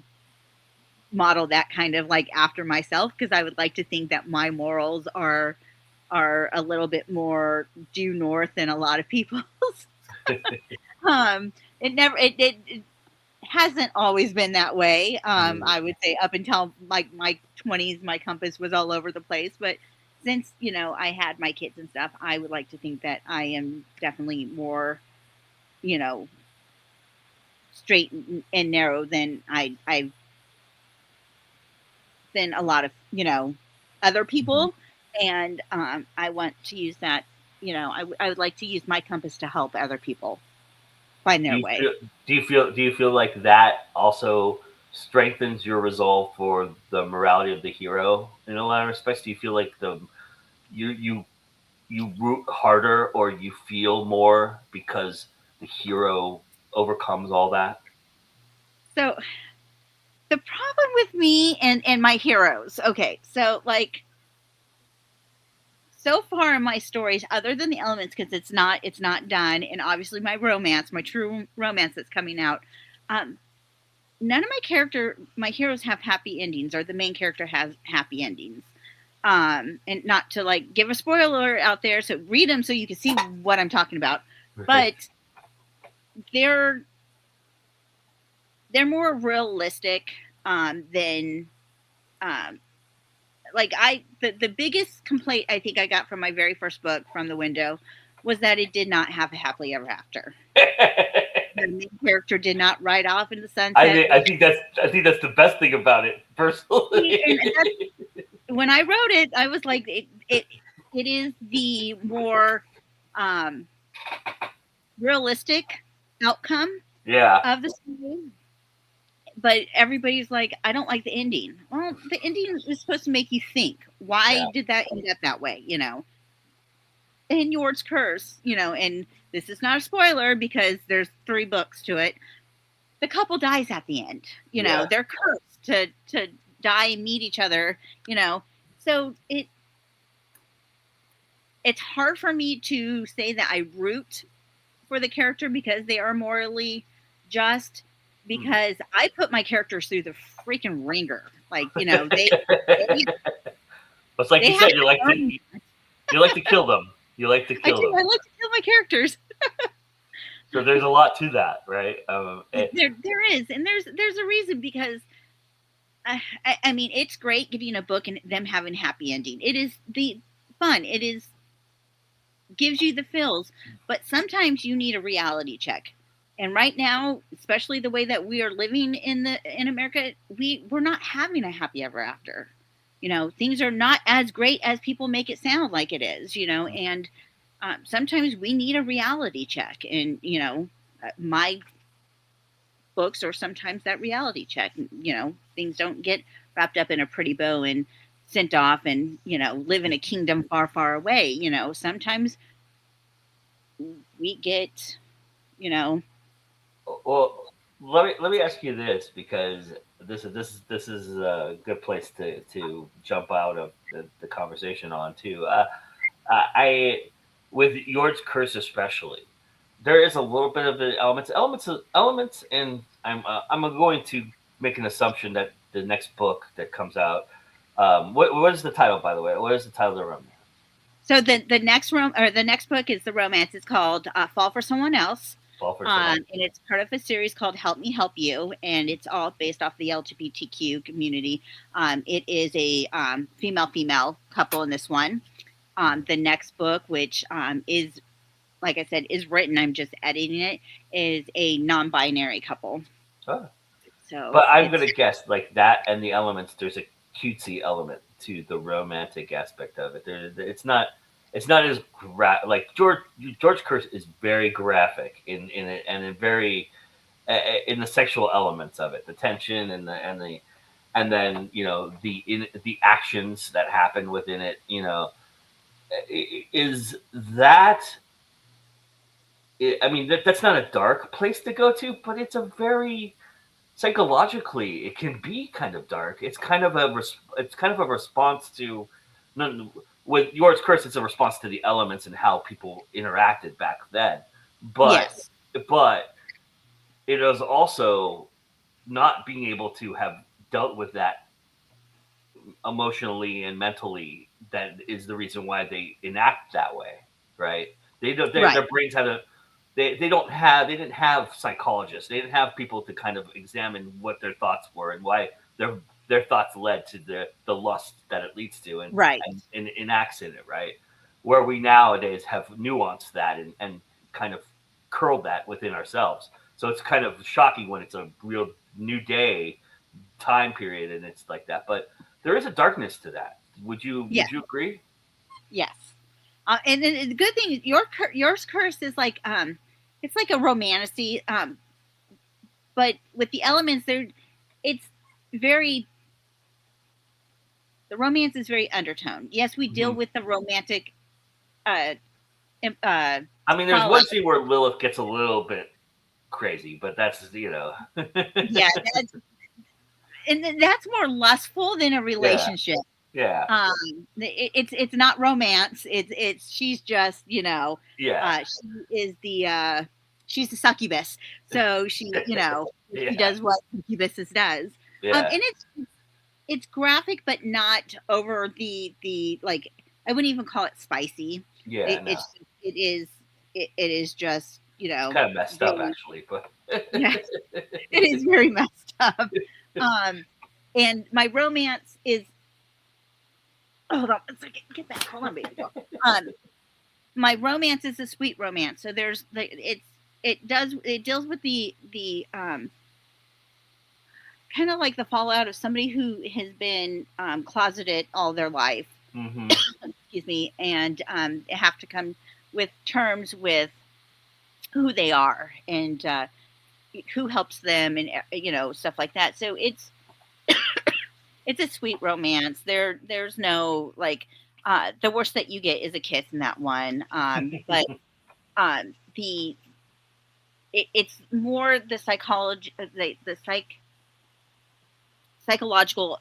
model that kind of like after myself, because I would like to think that my morals are a little bit more due north than a lot of people's. It never it hasn't always been that way. I would say up until like my 20s, my compass was all over the place. But since I had my kids and stuff, I would like to think that I am definitely more, you know, straight and narrow than I've than a lot of other Mhm. people. And I want to use that. I would like to use my compass to help other people find do their you way. feel do you feel like that also strengthens your resolve for the morality of the hero in a lot of respects? Do you feel like you you root harder, or you feel more because the hero overcomes all that? So the problem with me and my heroes. Okay, so like so far in my stories, other than the elements, because it's not done, and obviously my true romance that's coming out. Um, None of my heroes have happy endings, or the main character has happy endings. And not to like give a spoiler out there, so read them so you can see what I'm talking about. Right. But they're they're more realistic than um, like the biggest complaint I think I got from my very first book, From the Window, was that it did not have a happily ever after. The main character did not ride off in the sunset. I think that's the best thing about it, And personally. that's, when I wrote it, I was like, it is the more um, realistic outcome Yeah, of the story. But everybody's like, I don't like the ending. Well, the ending is supposed to make you think. Why yeah, did that end up that way? In Yord's Curse, and this is not a spoiler because there's 3 books to it. The couple dies at the end. yeah. They're cursed to die and meet each other. So it's hard for me to say that I root for the character because they are morally just. because I put my characters through the freaking ringer. Like, they It's like they you have said, to earn. you like to kill them. You like to I kill do. them. I like to kill my characters. So there's a lot to that, right? There is, and there's a reason because I mean, it's great getting a book and them having happy ending. It is the fun. It is gives you the feels, but sometimes you need a reality check. And right now, especially the way that we are living in America, we're not having a happy ever after. Things are not as great as people make it sound like it is. And sometimes we need a reality check, and my books are sometimes that reality check. Things don't get wrapped up in a pretty bow and sent off and live in a kingdom far, far away. Sometimes we get, Well, let me ask you this, because this is a good place to jump out of the conversation on too. I with Yord's Curse especially, there is a little bit of the elements, and I'm going to make an assumption that the next book that comes out. What is the title, by the way? What is the title of the romance? so the next book is the romance. It's called Fall for Someone Else. Fall for Someone. And it's part of a series called Help Me Help You, and it's all based off the LGBTQ community. It is a female couple in this one. The next book, which is, like I said, is written, I'm just editing it, is a non-binary couple. Oh. So, but I'm going to guess like that and the elements. There's a cutesy element to the romantic aspect of it. It's not as like George Curse is very graphic in it, and in the sexual elements of it, the tension and then the actions that happen within it. Is that? I mean, that's not a dark place to go to, but it's a very psychologically, it can be kind of dark. It's kind of a response to, with Yours Curse, it's a response to the elements and how people interacted back then. But yes. but it is also not being able to have dealt with that emotionally and mentally. That is the reason why they enact that way, right? They don't. Right. Their brains had a. They didn't have psychologists. They didn't have people to kind of examine what their thoughts were and why their thoughts led to the lust that it leads to, and right, and enacts in it, right? Where we nowadays have nuanced that and kind of curled that within ourselves. So it's kind of shocking when it's a real new day time period and it's like that. But there is a darkness to that. Would you agree? Yes. And then the good thing is Yours Curse is like it's like a romantasy, but with the elements there, it's very, the romance is very undertone. Yes, we deal with the romantic. I mean, there's one scene where Lilith gets a little bit crazy, but that's yeah, and that's more lustful than a relationship. Yeah. It's not romance. It's she's just Yeah. She is she's the succubus. So she she does what succubuses does. Yeah. And it's graphic, but not over the like, I wouldn't even call it spicy. Yeah. It is just it's kind of messed up actually, but yeah, it is very messed up. And my romance is. Hold on, get back. Hold on, baby. My romance is a sweet romance. So there's it deals with the kind of like the fallout of somebody who has been closeted all their life. Mm-hmm. Excuse me, and have to come with terms with who they are and who helps them, and stuff like that. So it's a sweet romance. There's no like the worst that you get is a kiss in that one. But it's more the psychology, the psychological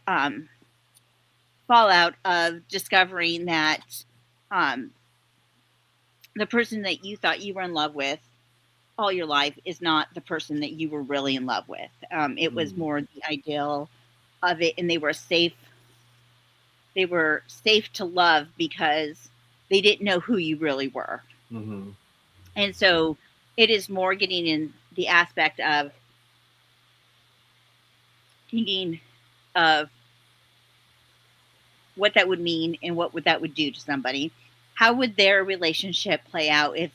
fallout of discovering that the person that you thought you were in love with all your life is not the person that you were really in love with. It was more the ideal of it, and they were safe. They were safe to love because they didn't know who you really were. Mm-hmm. And so it is more getting in the aspect of thinking of what that would mean and what would that would do to somebody. How would their relationship play out if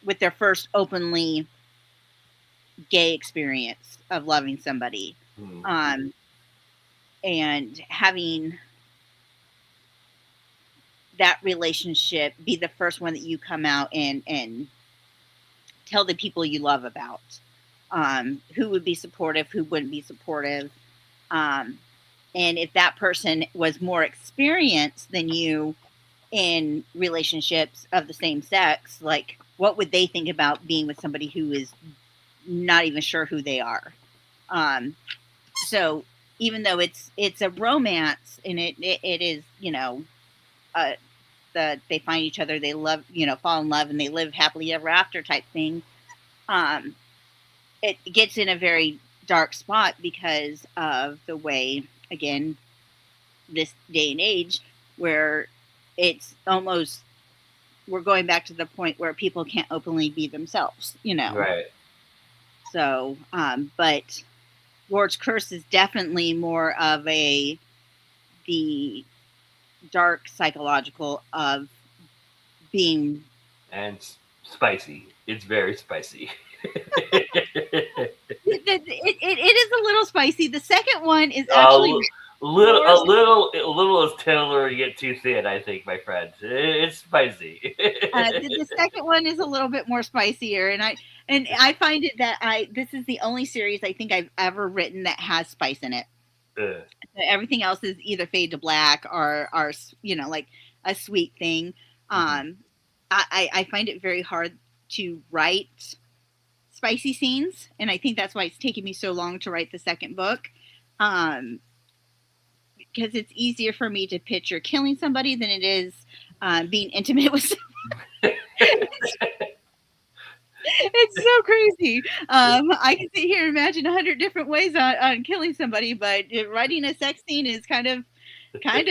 with their first openly gay experience of loving somebody? Mm-hmm. And having that relationship be the first one that you come out and tell the people you love about. Who would be supportive, who wouldn't be supportive. And if that person was more experienced than you in relationships of the same sex, like what would they think about being with somebody who is not even sure who they are? So even though it's a romance and it is, you know, they find each other, they love, you know, fall in love and they live happily ever after type thing. It gets in a very dark spot because of the way, again, this day and age where it's almost, we're going back to the point where people can't openly be themselves, you know? Right. So, but Lord's Curse is definitely more of the dark psychological of being. And spicy. It's very spicy. It is a little spicy. The second one is a actually little is tender yet too thin. I think, my friend. It's spicy. the second one is a little bit more spicier, and I find it that this is the only series I think I've ever written that has spice in it. Everything else is either fade to black or you know, like a sweet thing. I find it very hard to write spicy scenes, and I think that's why it's taken me so long to write the second book, because it's easier for me to picture killing somebody than it is being intimate with somebody. It's so crazy. I can sit here and imagine 100 different ways on killing somebody, but writing a sex scene is kind of hard.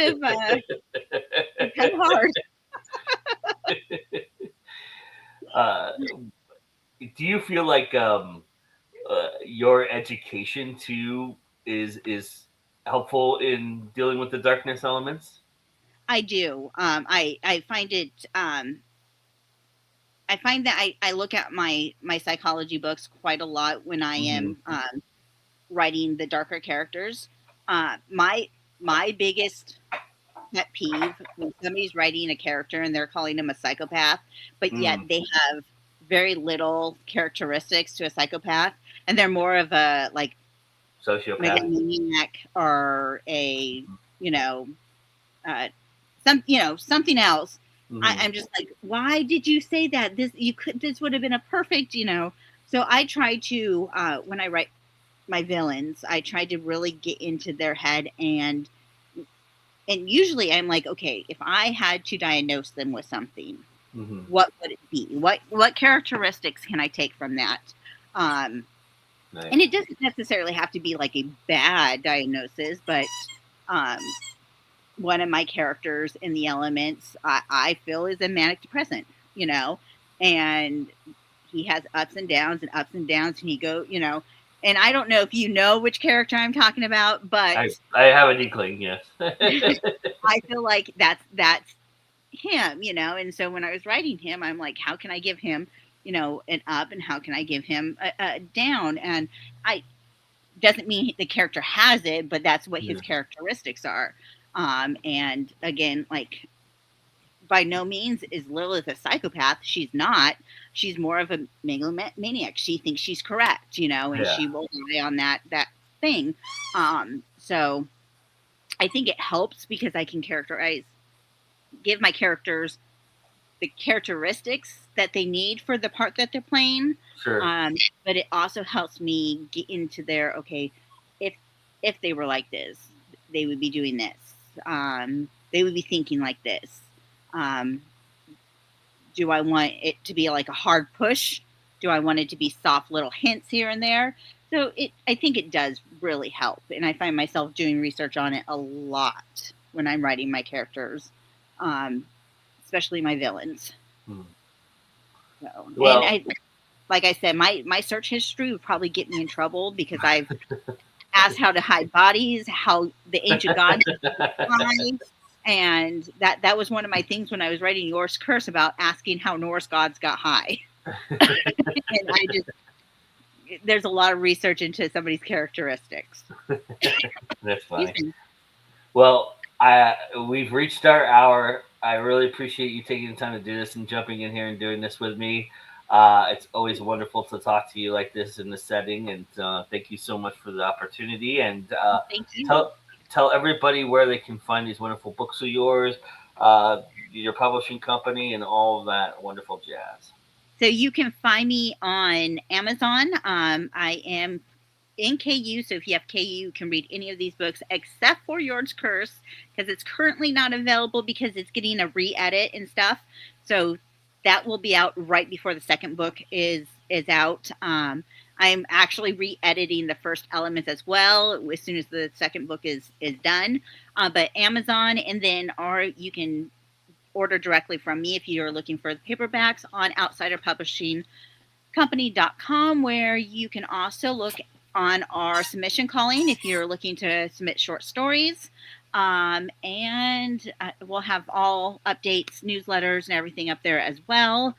Do you feel like your education too is helpful in dealing with the darkness elements? I do. I find it. I find that I look at my psychology books quite a lot when I am writing the darker characters. My biggest pet peeve when somebody's writing a character and they're calling them a psychopath, but yet they have very little characteristics to a psychopath, and they're more of a like sociopath, megalomaniac, or a something else. I'm just like, why did you say that? This would have been a perfect, So I try to when I write my villains, I try to really get into their head, and usually I'm like, okay, if I had to diagnose them with something, what would it be? What characteristics can I take from that? Nice. And it doesn't necessarily have to be like a bad diagnosis, but one of my characters in the elements, I feel, is a manic depressant, and he has ups and downs, and he go, and I don't know if you know which character I'm talking about, but I have an inkling, yes. I feel like that's him, and so when I was writing him, I'm like, how can I give him, an up, and how can I give him a down? And doesn't mean the character has it, but that's what his characteristics are. And again, like, by no means is Lilith a psychopath. She's not. She's more of a megalomaniac. She thinks she's correct, and she will die on that thing. So I think it helps because I can give my characters the characteristics that they need for the part that they're playing. Sure. But it also helps me get into their, okay, if they were like this, they would be doing this. They would be thinking like this. Do I want it to be like a hard push? Do I want it to be soft little hints here and there? So I think it does really help, and I find myself doing research on it a lot when I'm writing my characters, especially my villains. So, Well, and like I said, my search history would probably get me in trouble because I've asked how to hide bodies, how the ancient gods hide, and that was one of my things when I was writing Norse Curse, about asking how Norse gods got high. And there's a lot of research into somebody's characteristics. That's funny. Well, we've reached our hour. I really appreciate you taking the time to do this and jumping in here and doing this with me. It's always wonderful to talk to you like this in this setting, and thank you so much for the opportunity. And Thank you. tell everybody where they can find these wonderful books of yours, your publishing company, and all of that wonderful jazz. So you can find me on Amazon. I am in KU, so if you have KU, you can read any of these books except for Yord's Curse, because it's currently not available because it's getting a re-edit and stuff. So that will be out right before the second book is out. I'm actually re-editing the first elements as well as soon as the second book is done. But Amazon, and then you can order directly from me if you're looking for the paperbacks on outsiderpublishingcompany.com, where you can also look on our submission calling if you're looking to submit short stories. And we'll have all updates, newsletters, and everything up there as well.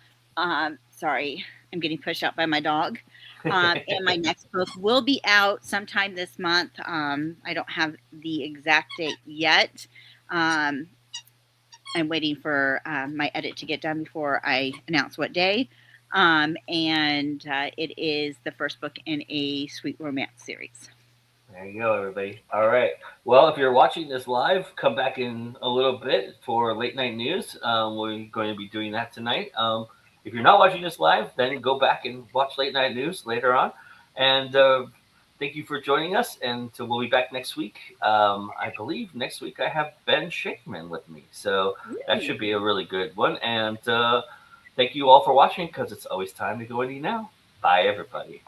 Sorry, I'm getting pushed out by my dog. And my next book will be out sometime this month. I don't have the exact date yet. I'm waiting for my edit to get done before I announce what day. It is the first book in a sweet romance series. There you go, everybody. All right. Well, if you're watching this live, come back in a little bit for late night news. We're going to be doing that tonight. If you're not watching this live, then go back and watch late night news later on. And thank you for joining us. And we'll be back next week. I believe next week I have Ben Shakeman with me. So that should be a really good one. And thank you all for watching, because it's always time to go indie now. Bye, everybody.